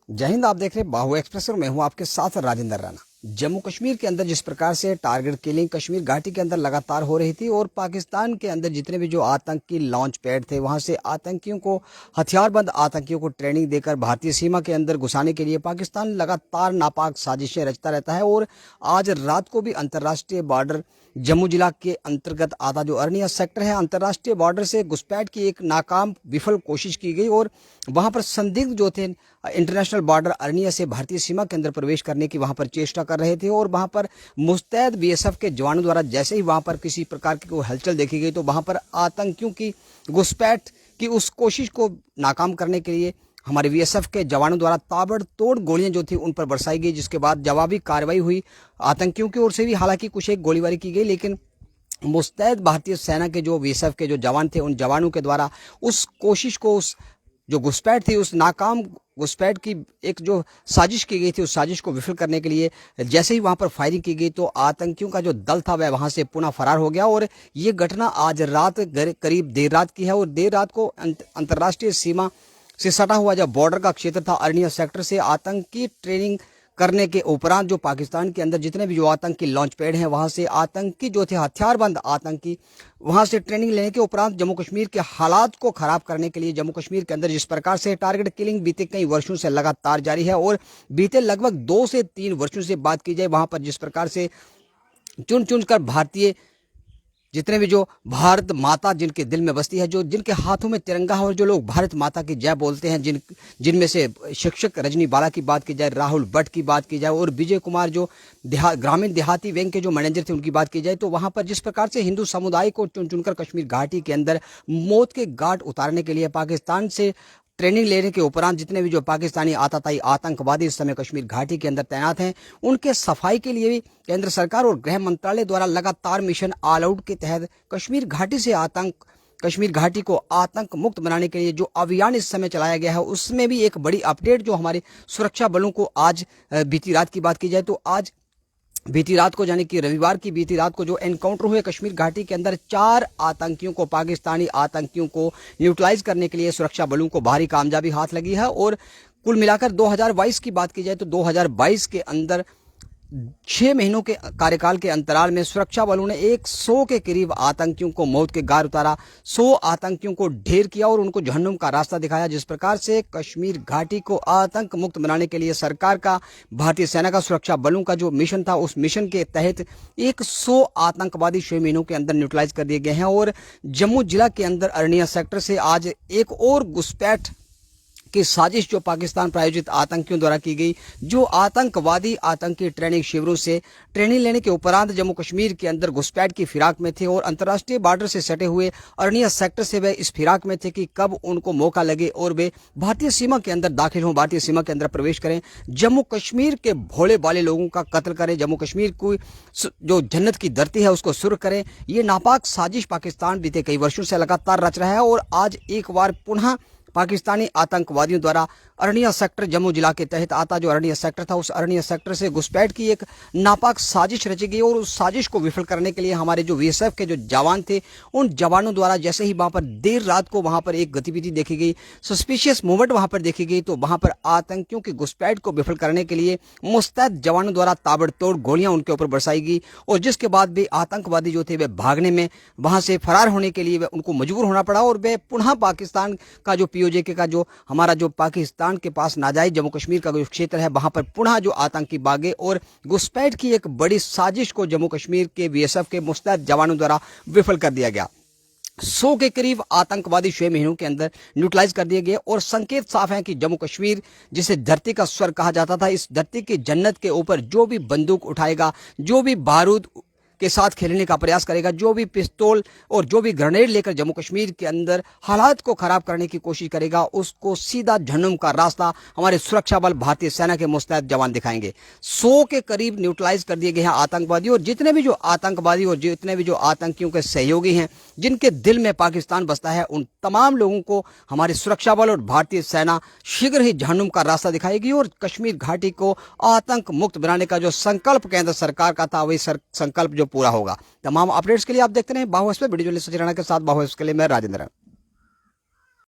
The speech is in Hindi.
जय हिंद। आप देख रहे हैं बाहु एक्सप्रेस और मैं हूं आपके साथ राजेंद्र राणा। जम्मू कश्मीर के अंदर जिस प्रकार से टारगेट किलिंग कश्मीर घाटी के अंदर लगातार हो रही थी और पाकिस्तान के अंदर जितने भी जो आतंकी लॉन्च पैड थे वहां से आतंकियों को हथियारबंद आतंकियों को ट्रेनिंग देकर भारतीय सीमा के अंदर घुसाने के लिए पाकिस्तान लगातार नापाक साजिशें रचता रहता है। और आज रात को भी अंतर्राष्ट्रीय बॉर्डर जम्मू जिला के अंतर्गत आता जो अरनिया सेक्टर है, अंतर्राष्ट्रीय बॉर्डर से घुसपैठ की एक नाकाम विफल कोशिश की गई और वहां पर संदिग्ध जो थे इंटरनेशनल बॉर्डर अरनिया से भारतीय सीमा के अंदर प्रवेश करने की वहां पर चेष्टा कर रहे थे। और वहां पर मुस्तैद बीएसएफ के जवानों द्वारा जैसे ही वहां पर किसी प्रकार की कोई हलचल देखी गई तो वहां पर आतंकियों की घुसपैठ की उस कोशिश को नाकाम करने के लिए हमारे बीएसएफ के जवानों द्वारा ताबड़तोड़ गोलियां जो थी उन पर बरसाई गई, जिसके बाद जवाबी कार्रवाई हुई आतंकियों की ओर से भी। हालांकि कुछ एक गोलीबारी की गई, लेकिन मुस्तैद भारतीय सेना के जो बीएसएफ के जो जवान थे उन जवानों के द्वारा उस कोशिश को, उस जो घुसपैठ थी, उस नाकाम घुसपैठ की एक जो साजिश की गई थी उस साजिश को विफल करने के लिए जैसे ही वहां पर फायरिंग की गई तो आतंकियों का जो दल था वह वहां से पुनः फरार हो गया। और ये घटना आज रात करीब देर रात की है। और देर रात को अंतर्राष्ट्रीय सीमा से सटा हुआ जो बॉर्डर का क्षेत्र था अरनिया सेक्टर से आतंकी ट्रेनिंग करने के उपरांत जो पाकिस्तान के अंदर जितने भी जो आतंकी लॉन्च पैड हैं वहां से आतंकी जो थे हथियारबंद आतंकी वहां से ट्रेनिंग लेने के उपरांत जम्मू कश्मीर के हालात को खराब करने के लिए जम्मू कश्मीर के अंदर जिस प्रकार से टारगेट किलिंग बीते कई वर्षों से लगातार जारी है और बीते लगभग 2 से 3 वर्षों से बात की जाए वहां पर जिस प्रकार से चुन चुन कर भारतीय जितने भी जो भारत माता जिनके दिल में बसती है, जो जिनके हाथों में तिरंगा है और जो लोग भारत माता की जय बोलते हैं, जिनमें से शिक्षक रजनी बाला की बात की जाए, राहुल भट्ट की बात की जाए और विजय कुमार जो ग्रामीण देहाती बैंक के जो मैनेजर थे उनकी बात की जाए, तो वहां पर जिस प्रकार से हिंदू समुदाय को चुन चुनकर कश्मीर घाटी के अंदर मौत के घाट उतारने के लिए पाकिस्तान से ट्रेनिंग लेने के उपरांत जितने भी जो पाकिस्तानी आतताई आतंकवादी इस समय कश्मीर घाटी के अंदर तैनात हैं उनके सफाई के लिए भी केंद्र सरकार और गृह मंत्रालय द्वारा लगातार मिशन ऑल आउट के तहत कश्मीर घाटी को आतंक मुक्त बनाने के लिए जो अभियान इस समय चलाया गया है उसमें भी एक बड़ी अपडेट जो हमारे सुरक्षा बलों को आज बीती रात की बात की जाए तो आज बीती रात को यानी कि रविवार की बीती रात को जो एनकाउंटर हुए कश्मीर घाटी के अंदर 4 आतंकियों को, पाकिस्तानी आतंकियों को न्यूट्रलाइज करने के लिए सुरक्षा बलों को भारी कामयाबी हाथ लगी है। और कुल मिलाकर 2022 की बात की जाए तो 2022 के अंदर 6 महीनों के कार्यकाल के अंतराल में सुरक्षा बलों ने 100 के करीब आतंकियों को मौत के घाट उतारा, 100 आतंकियों को ढेर किया और उनको जहन्नुम का रास्ता दिखाया। जिस प्रकार से कश्मीर घाटी को आतंक मुक्त बनाने के लिए सरकार का, भारतीय सेना का, सुरक्षा बलों का जो मिशन था उस मिशन के तहत 100 आतंकवादी 6 महीनों के अंदर न्यूट्रलाइज कर दिए गए हैं। और जम्मू जिला के अंदर अरनिया सेक्टर से आज एक और घुसपैठ की साजिश जो पाकिस्तान प्रायोजित आतंकियों द्वारा की गई, जो आतंकवादी आतंकी ट्रेनिंग शिविरों से ट्रेनिंग लेने के उपरांत जम्मू कश्मीर के अंदर घुसपैठ की फिराक में थे और अंतर्राष्ट्रीय बॉर्डर से सटे हुए अरनिया सेक्टर से वे इस फिराक में थे कि कब उनको मौका लगे और वे भारतीय सीमा के अंदर दाखिल हों, भारतीय सीमा के अंदर प्रवेश करें, जम्मू कश्मीर के भोले भाले लोगों का कत्ल करें, जम्मू कश्मीर को जो जन्नत की धरती है उसको सुर्ख करें। ये नापाक साजिश पाकिस्तान बीते कई वर्षों से लगातार रच रहा है और आज एक बार पुनः पाकिस्तानी आतंकवादियों द्वारा अरनिया सेक्टर जम्मू जिला के तहत आता जो अरनिया सेक्टर था उस अरनिया सेक्टर से घुसपैठ की एक नापाक साजिश रची गई। और उस साजिश को विफल करने के लिए हमारे जो बीएसएफ के जो जवान थे उन जवानों द्वारा जैसे ही वहां पर देर रात को वहां पर एक गतिविधि देखी गई, सस्पिशियस मूवमेंट वहां पर देखी गई, तो वहां पर आतंकियों की घुसपैठ को विफल करने के लिए मुस्तैद जवानों द्वारा ताबड़तोड़ गोलियां उनके ऊपर बरसाई गई और जिसके बाद भी आतंकवादी जो थे वे भागने में, वहां से फरार होने के लिए उनको मजबूर होना पड़ा और वे पुनः पाकिस्तान का जो पीओजे का जो हमारा जो पाकिस्तान के पास नाजायज जम्मू कश्मीर का जो क्षेत्र है वहां पर पुनः जो आतंकी भागे और घुसपैठ की एक बड़ी साजिश को जम्मू कश्मीर के बीएसएफ के मुस्तैद जवानों द्वारा विफल कर दिया गया। 100 के करीब आतंकवादी 6 महीनों के अंदर न्यूट्रलाइज कर दिए गए और संकेत साफ है कि जम्मू कश्मीर जिसे धरती का स्वर्ग कहा जाता था, इस धरती की जन्नत के ऊपर जो भी बंदूक उठाएगा, जो भी बारूद के साथ खेलने का प्रयास करेगा, जो भी पिस्तौल और जो भी ग्रेनेड लेकर जम्मू कश्मीर के अंदर हालात को खराब करने की कोशिश करेगा, उसको सीधा जहन्नुम का रास्ता हमारे सुरक्षा बल भारतीय सेना के मुस्तैद जवान दिखाएंगे। 100 के करीब न्यूट्रलाइज कर दिए गए हैं आतंकवादी और जितने भी जो आतंकवादी और जितने भी जो आतंकियों के सहयोगी हैं जिनके दिल में पाकिस्तान बसता है उन तमाम लोगों को हमारी सुरक्षा बल और भारतीय सेना शीघ्र ही जहन्नुम का रास्ता दिखाएगी और कश्मीर घाटी को आतंक मुक्त बनाने का जो संकल्प केंद्र सरकार का था वही संकल्प जो पूरा होगा। तमाम अपडेट्स के लिए आप देखते रहे बाहु express, video journalist Sachin Rana के साथ बाहु एक्सप्रेस के लिए मैं राजेंद्र।